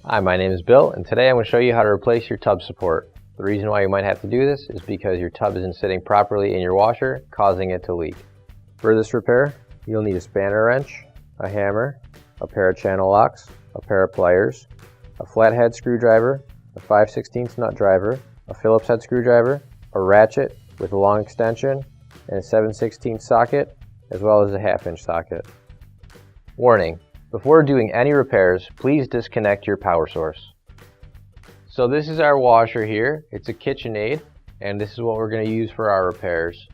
Hi, my name is Bill, and today I'm going to show you how to replace your tub support. The reason why you might have to do this is because your tub isn't sitting properly in your washer, causing it to leak. For this repair, you'll need a spanner wrench, a hammer, a pair of channel locks, a pair of pliers, a flathead screwdriver, a 5/16 nut driver, a Phillips head screwdriver, a ratchet with a long extension, and a 7/16 socket, as well as a 1/2-inch socket. Warning: before doing any repairs, please disconnect your power source. So this is our washer here. It's a KitchenAid, and this is what we're going to use for our repairs.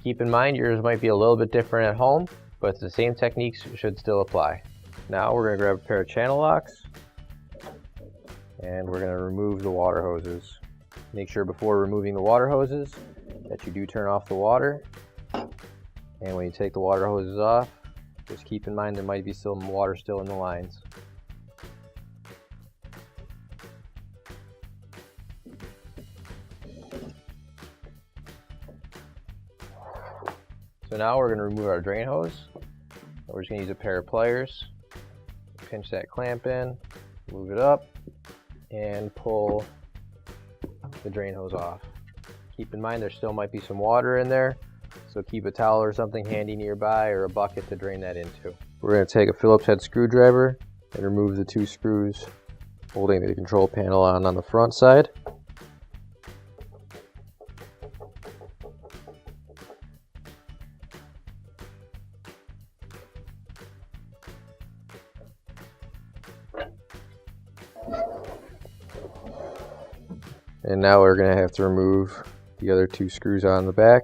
Keep in mind yours might be a little bit different at home, but the same techniques should still apply. Now we're going to grab a pair of channel locks, and we're going to remove the water hoses. Make sure before removing the water hoses that you do turn off the water, and when you take the water hoses off, just keep in mind there might be some water still in the lines. So now we're going to remove our drain hose. We're just going to use a pair of pliers, pinch that clamp in, move it up, and pull the drain hose off. Keep in mind there still might be some water in there, so keep a towel or something handy nearby or a bucket to drain that into. We're going to take a Phillips head screwdriver and remove the 2 screws holding the control panel on the front side. And now we're going to have to remove the other 2 screws on the back,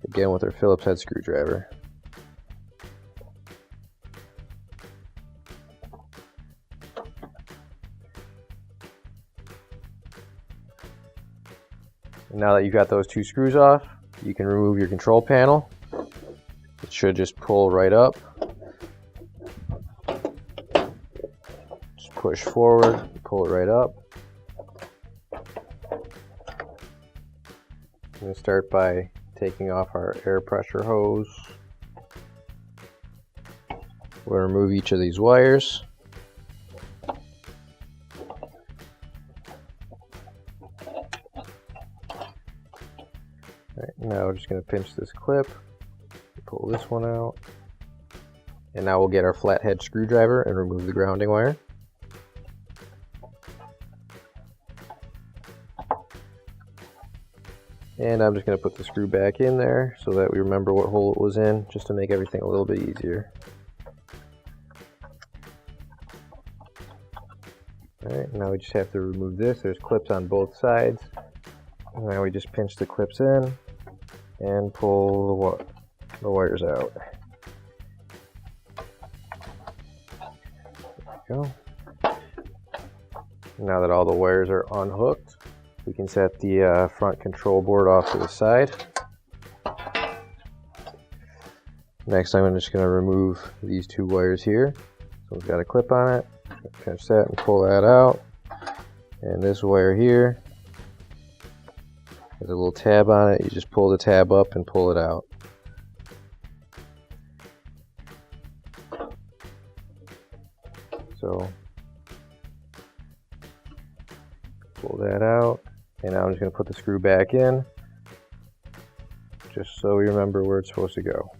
again with our Phillips head screwdriver. And now that you've got those 2 screws off, you can remove your control panel. It should just pull right up. Just push forward, pull it right up. I'm going to start by taking off our air pressure hose. We'll remove each of these wires. Alright, now we're just going to pinch this clip, pull this one out, and now we'll get our flathead screwdriver and remove the grounding wire. And I'm just going to put the screw back in there so that we remember what hole it was in, just to make everything a little bit easier. Alright, now we just have to remove this. There's clips on both sides. And now we just pinch the clips in and pull the wires out. There we go. Now that all the wires are unhooked, we can set the front control board off to the side. Next, I'm just going to remove these 2 wires here. So we've got a clip on it. Pinch that and pull that out. And this wire here has a little tab on it. You just pull the tab up and pull it out. So pull that out. And now I'm just going to put the screw back in, just so we remember where it's supposed to go.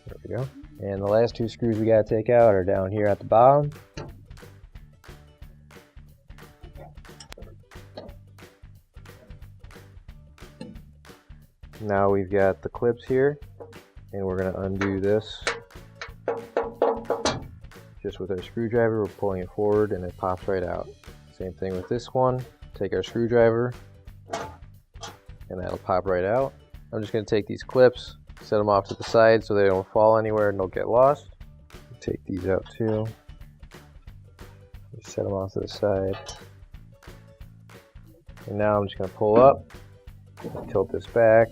There we go. And the last 2 screws we got to take out are down here at the bottom. Now we've got the clips here, and we're going to undo this. Just with our screwdriver, we're pulling it forward and it pops right out. Same thing with this one. Take our screwdriver and that'll pop right out. I'm just going to take these clips, set them off to the side so they don't fall anywhere and don't get lost. Take these out too. Just set them off to the side. And now I'm just going to pull up, tilt this back,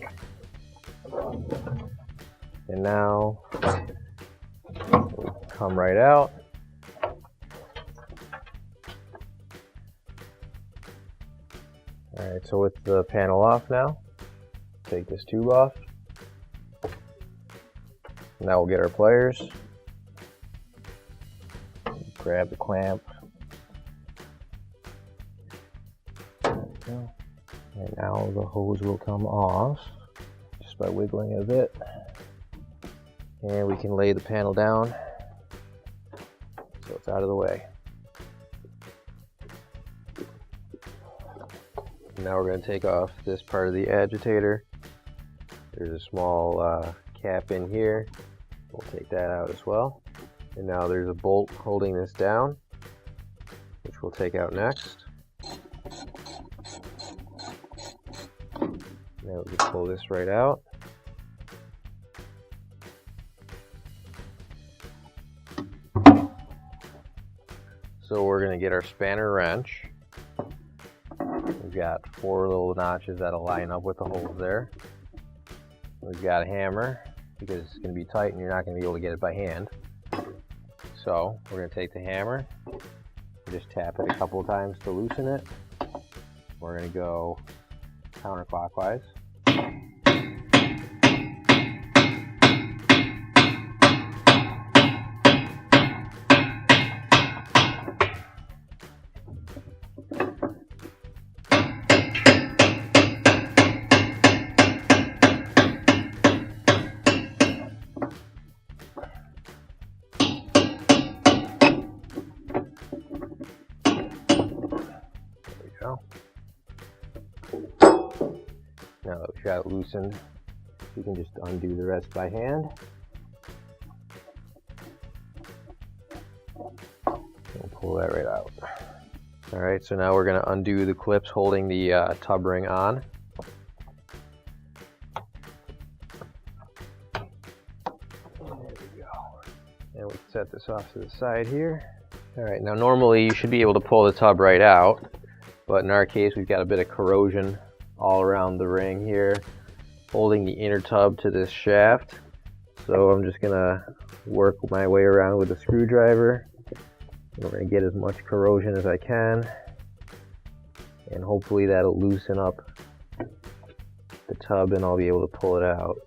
and now we'll come right out. Alright, so with the panel off now, take this tube off. Now we'll get our pliers, grab the clamp, go. And now the hose will come off just by wiggling it a bit. And we can lay the panel down so it's out of the way. Now we're going to take off this part of the agitator. There's a small cap in here. We'll take that out as well. And now there's a bolt holding this down, which we'll take out next. Now we can pull this right out. So we're going to get our spanner wrench. We've got 4 little notches that'll line up with the holes there. We've got a hammer because it's going to be tight and you're not going to be able to get it by hand. So we're going to take the hammer, just tap it a couple of times to loosen it. We're going to go counterclockwise. Now that we've got it loosened, we can just undo the rest by hand. And pull that right out. Alright, so now we're going to undo the clips holding the tub ring on. There we go. And we can set this off to the side here. Alright, now normally you should be able to pull the tub right out, but in our case we've got a bit of corrosion all around the ring here, holding the inner tub to this shaft. So I'm just gonna work my way around with a screwdriver. We're gonna get as much corrosion as I can, and hopefully that'll loosen up the tub and I'll be able to pull it out.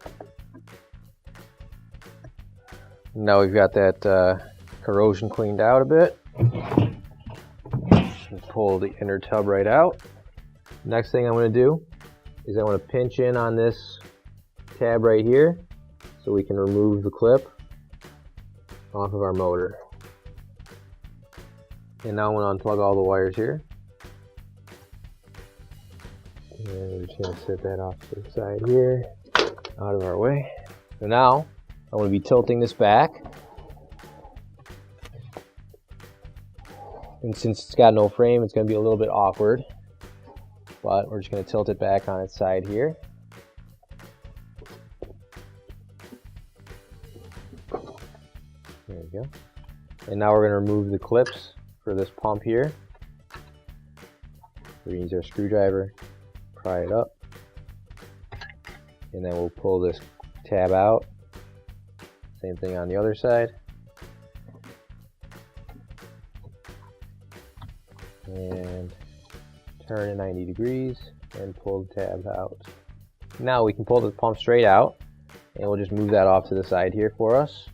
Now we've got that corrosion cleaned out a bit. Just pull the inner tub right out. Next thing I'm going to do is I want to pinch in on this tab right here so we can remove the clip off of our motor. And now I'm going to unplug all the wires here. And we're just going to set that off to the side here, out of our way. So now I'm going to be tilting this back. And since it's got no frame, it's going to be a little bit awkward. But we're just going to tilt it back on its side here. There we go. And now we're going to remove the clips for this pump here. We're going to use our screwdriver, pry it up, and then we'll pull this tab out. Same thing on the other side. And turn it 90 degrees and pull the tab out. Now we can pull the pump straight out, and we'll just move that off to the side here for us.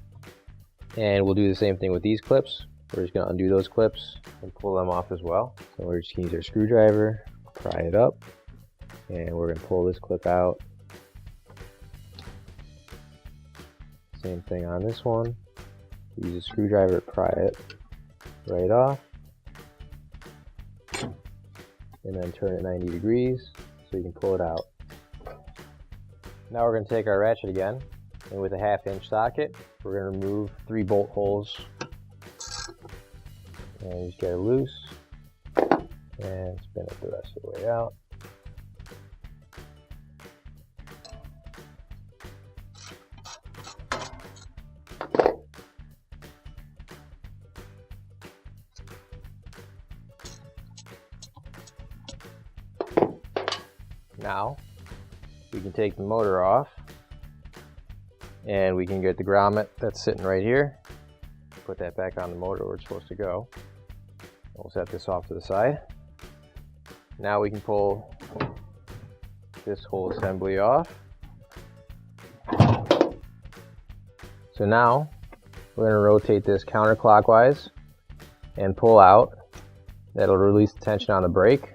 And we'll do the same thing with these clips. We're just going to undo those clips and pull them off as well. So we're just going to use our screwdriver, pry it up, and we're going to pull this clip out. Same thing on this one. Use a screwdriver, pry it right off, and then turn it 90 degrees so you can pull it out. Now we're going to take our ratchet again, and with a 1/2-inch socket, we're going to remove 3 bolt holes. And just get it loose and spin it the rest of the way out. Now we can take the motor off, and we can get the grommet that's sitting right here, put that back on the motor where it's supposed to go. We'll set this off to the side. Now we can pull this whole assembly off. So now we're going to rotate this counterclockwise and pull out. That'll release the tension on the brake.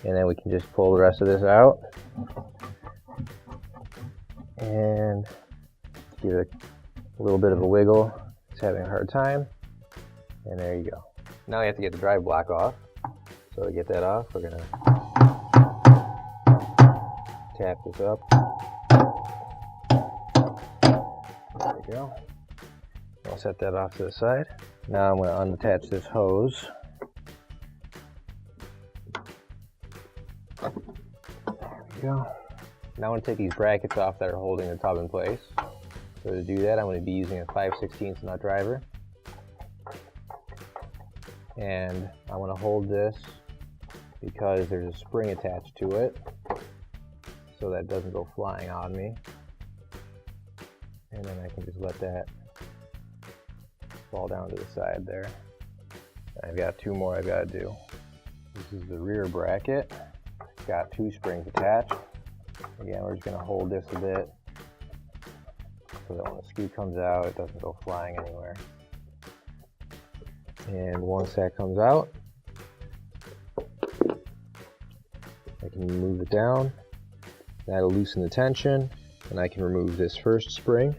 And then we can just pull the rest of this out and give it a little bit of a wiggle. It's having a hard time. And there you go. Now we have to get the drive block off. So to get that off, we're gonna tap this up. There we go. I'll set that off to the side. Now I'm going to unattach this hose. There we go. Now I'm going to take these brackets off that are holding the tub in place. So to do that, I'm going to be using a 5/16 nut driver. And I want to hold this because there's a spring attached to it, so that it doesn't go flying on me. And then I can just let that fall down to the side there. I've got two more I've got to do. This is the rear bracket. It's got two springs attached. Again, we're just going to hold this a bit so that when the screw comes out, it doesn't go flying anywhere. And once that comes out, I can move it down. That'll loosen the tension, and I can remove this first spring.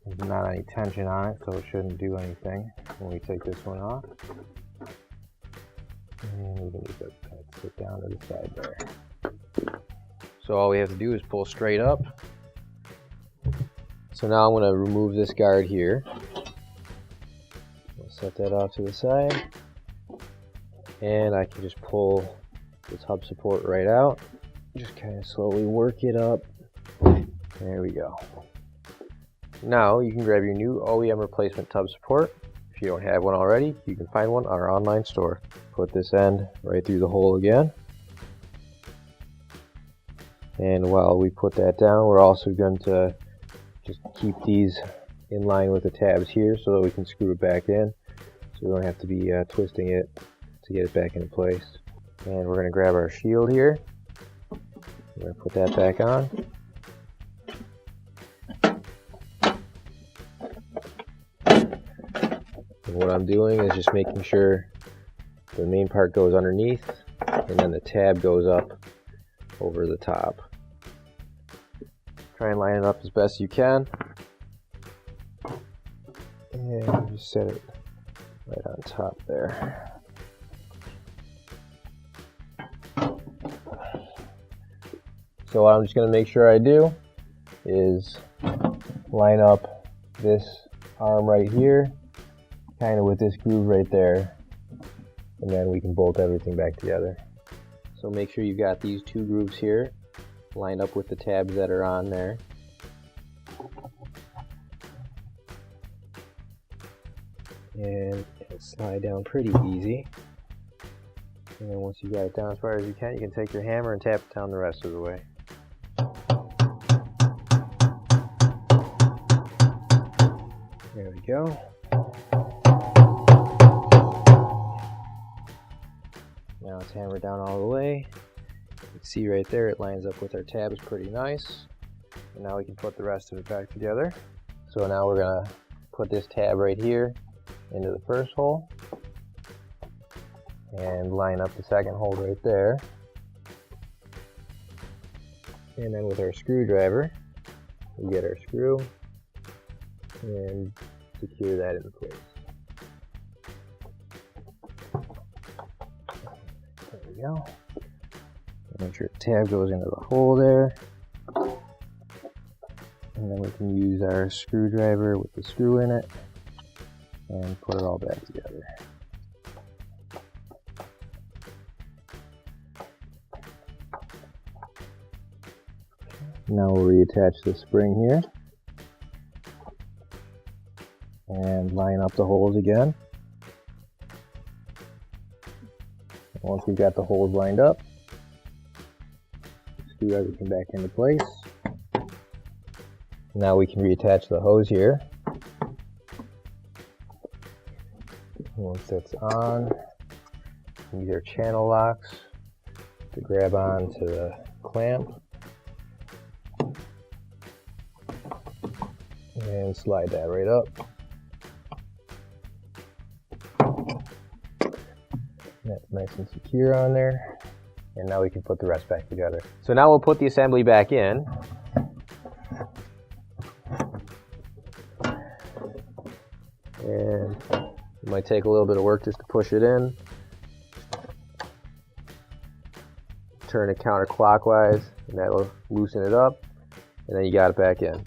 There's not any tension on it, so it shouldn't do anything when we take this one off. And we can just kind of sit down to the side there. So all we have to do is pull straight up. So now I'm going to remove this guard here. We'll set that off to the side. And I can just pull the tub support right out. Just kind of slowly work it up. There we go. Now you can grab your new OEM replacement tub support. If you don't have one already, you can find one on our online store. Put this end right through the hole again. And while we put that down, we're also going to just keep these in line with the tabs here so that we can screw it back in. So we don't have to be twisting it to get it back into place. And we're going to grab our shield here. We're going to put that back on. And what I'm doing is just making sure the main part goes underneath and then the tab goes up over the top. Try and line it up as best you can. And just set it right on top there. So what I'm just going to make sure I do is line up this arm right here, kind of with this groove right there, and then we can bolt everything back together. So make sure you've got these two grooves here lined up with the tabs that are on there. And it'll slide down pretty easy. And then once you got it down as far as you can take your hammer and tap it down the rest of the way. There we go. Now it's hammered down all the way. You can see right there it lines up with our tabs pretty nice. And now we can put the rest of it back together. So now we're going to put this tab right here into the first hole and line up the second hole right there. And then with our screwdriver, we get our screw and secure that in place. There we go. Make sure the tab goes into the hole there. And then we can use our screwdriver with the screw in it and put it all back together. Now we'll reattach the spring here and line up the holes again. Once we've got the holes lined up, screw everything back into place. Now we can reattach the hose here. Once that's on, use our channel locks to grab onto the clamp and slide that right up. That's nice and secure on there. And now we can put the rest back together. So now we'll put the assembly back in. And it might take a little bit of work just to push it in. Turn it counterclockwise, and that'll loosen it up. And then you got it back in.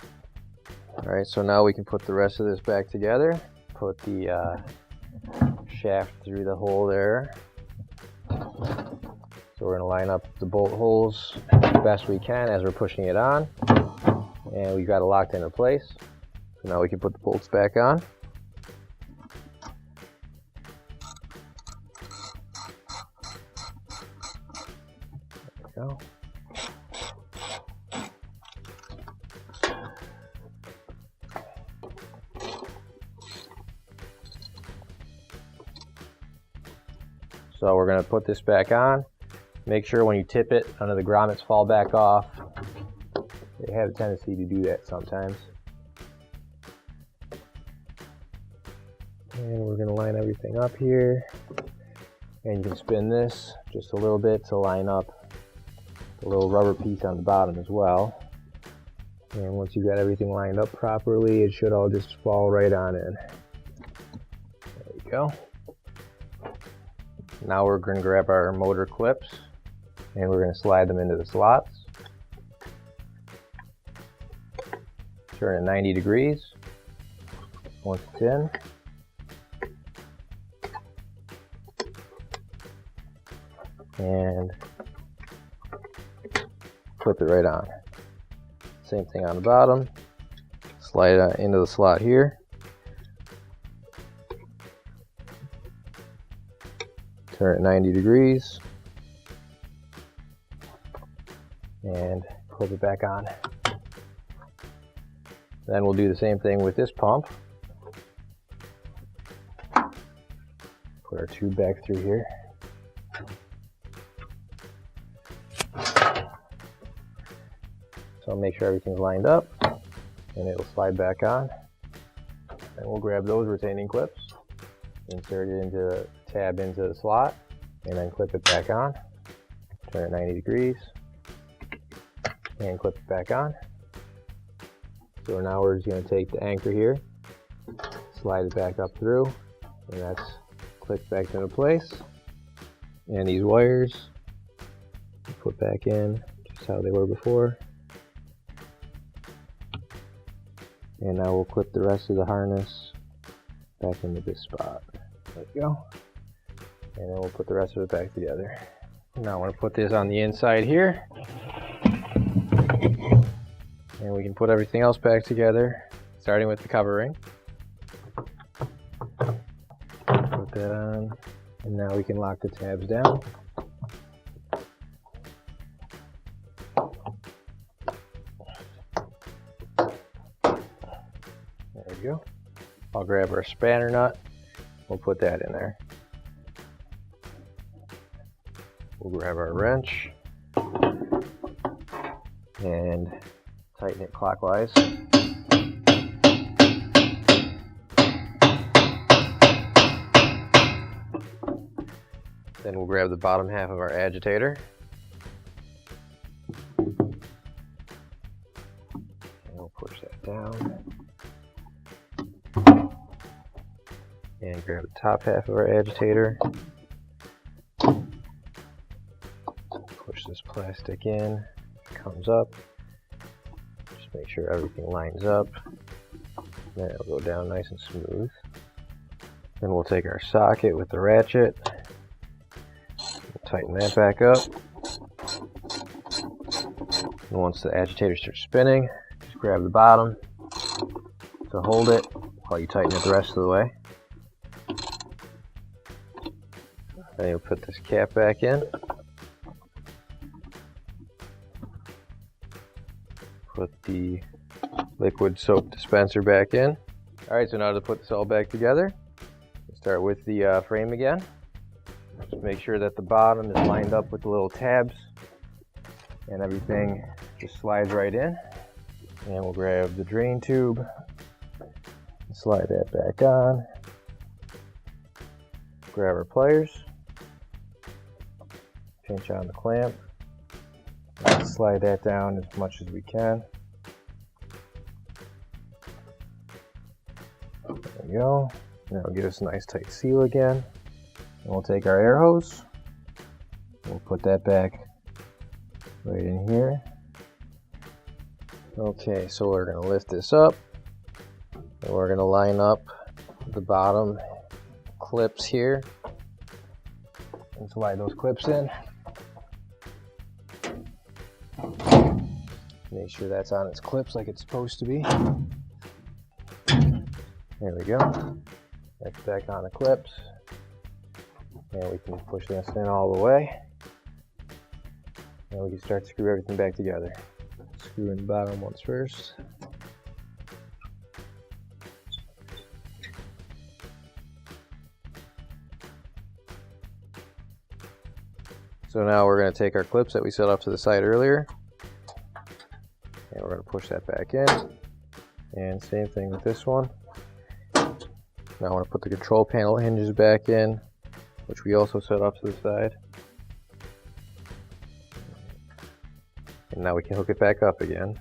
Alright, so now we can put the rest of this back together. Put the shaft through the hole there. So we're going to line up the bolt holes the best we can as we're pushing it on. And we've got it locked into place. So now we can put the bolts back on. There we go. So we're going to put this back on. Make sure when you tip it, none of the grommets fall back off. They have a tendency to do that sometimes. And we're going to line everything up here. And you can spin this just a little bit to line up the little rubber piece on the bottom as well. And once you've got everything lined up properly, it should all just fall right on in. There we go. Now we're going to grab our motor clips and we're going to slide them into the slots. Turn it 90 degrees once it's in. And clip it right on. Same thing on the bottom. Slide it into the slot here. Turn it 90 degrees and clip it back on. Then we'll do the same thing with this pump. Put our tube back through here. So make sure everything's lined up and it'll slide back on. And we'll grab those retaining clips, insert it into the tab into the slot, and then clip it back on. Turn it 90 degrees and clip it back on. So now we're just going to take the anchor here, slide it back up through, and that's clicked back into place. And these wires put back in just how they were before. And now we'll clip the rest of the harness back into this spot. There we go. And then we'll put the rest of it back together. Now I want to put this on the inside here. And we can put everything else back together, starting with the covering. Put that on. And now we can lock the tabs down. There we go. I'll grab our spanner nut. We'll put that in there. We'll grab our wrench and tighten it clockwise. Then we'll grab the bottom half of our agitator. And we'll push that down. And grab the top half of our agitator. Push this plastic in, it comes up. Just make sure everything lines up. Then it'll go down nice and smooth. Then we'll take our socket with the ratchet. We'll tighten that back up. And once the agitator starts spinning, just grab the bottom to hold it while you tighten it the rest of the way. Then you'll put this cap back in. Put the liquid soap dispenser back in. Alright, so now to put this all back together, we'll start with the frame again. Just make sure that the bottom is lined up with the little tabs and everything just slides right in. And we'll grab the drain tube and slide that back on. Grab our pliers pinch on the clamp. Slide that down as much as we can. There we go. That'll give us a nice tight seal again. And we'll take our air hose. We'll put that back right in here. Okay, so we're going to lift this up. And we're going to line up the bottom clips here. And slide those clips in. Make sure that's on its clips like it's supposed to be. There we go. That's back on the clips. And we can push this in all the way. And we can start to screw everything back together. Screw in the bottom ones first. So now we're going to take our clips that we set off to the side earlier. And we're going to push that back in. And same thing with this one. Now I want to put the control panel hinges back in, which we also set off to the side. And now we can hook it back up again.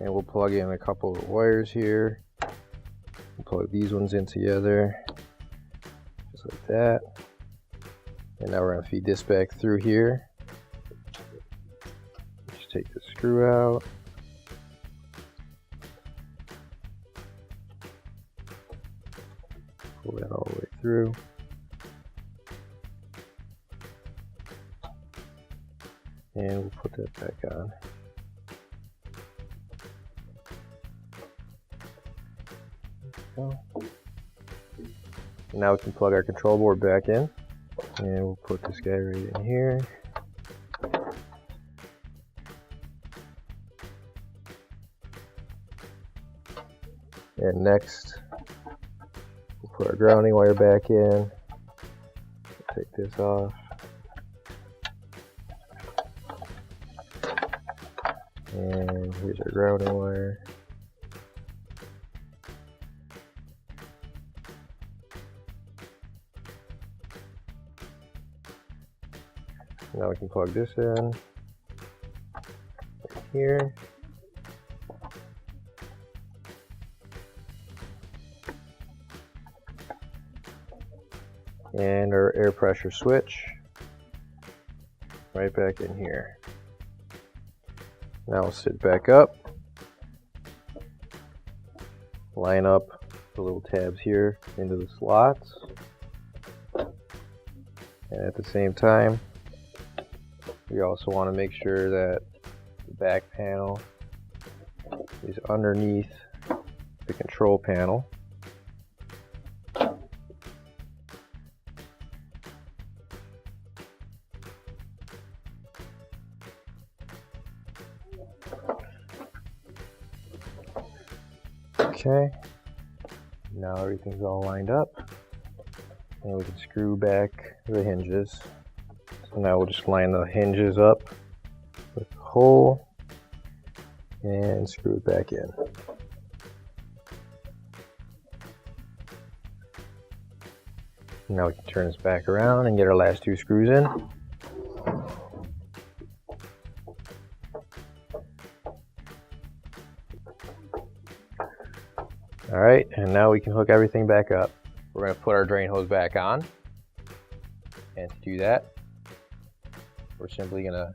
And we'll plug in a couple of wires here. We'll plug these ones in together, just like that. And now we're going to feed this back through here. Just take the screw out. Pull that all the way through. And we'll put that back on. Now we can plug our control board back in. And we'll put this guy right in here. And next, we'll put our grounding wire back in. Take this off. And here's our grounding wire. Now we can plug this in right here. And our air pressure switch right back in here. Now we'll sit back up, line up the little tabs here into the slots, and at the same time we also want to make sure that the back panel is underneath the control panel. Okay, now everything's all lined up, and we can screw back the hinges. So now we'll just line the hinges up with the hole and screw it back in. Now we can turn this back around and get our last two screws in. Alright, and now we can hook everything back up. We're going to put our drain hose back on. And to do that, we're simply going to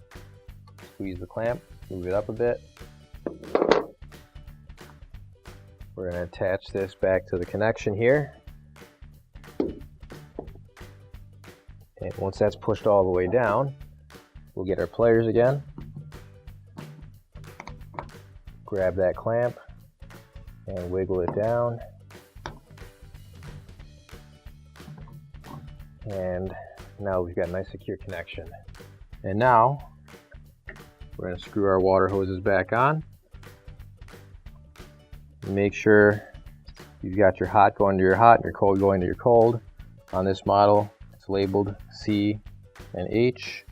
squeeze the clamp, move it up a bit. We're going to attach this back to the connection here. And once that's pushed all the way down, we'll get our pliers again. Grab that clamp and wiggle it down. And now we've got a nice secure connection. And now we're going to screw our water hoses back on. Make sure you've got your hot going to your hot and your cold going to your cold. On this model, it's labeled C and H.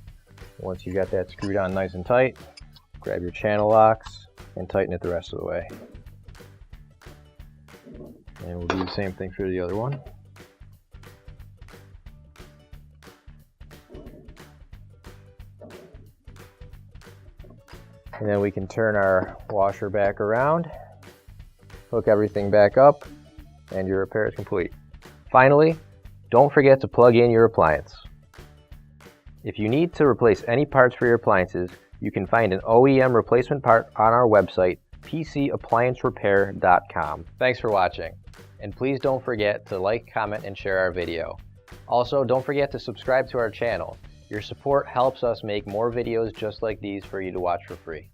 Once you've got that screwed on nice and tight, grab your channel locks and tighten it the rest of the way. And we'll do the same thing for the other one. And then we can turn our washer back around, hook everything back up, and your repair is complete. Finally, don't forget to plug in your appliance. If you need to replace any parts for your appliances, you can find an OEM replacement part on our website, PCApplianceRepair.com. Thanks for watching, and please don't forget to like, comment, and share our video. Also, don't forget to subscribe to our channel. Your support helps us make more videos just like these for you to watch for free.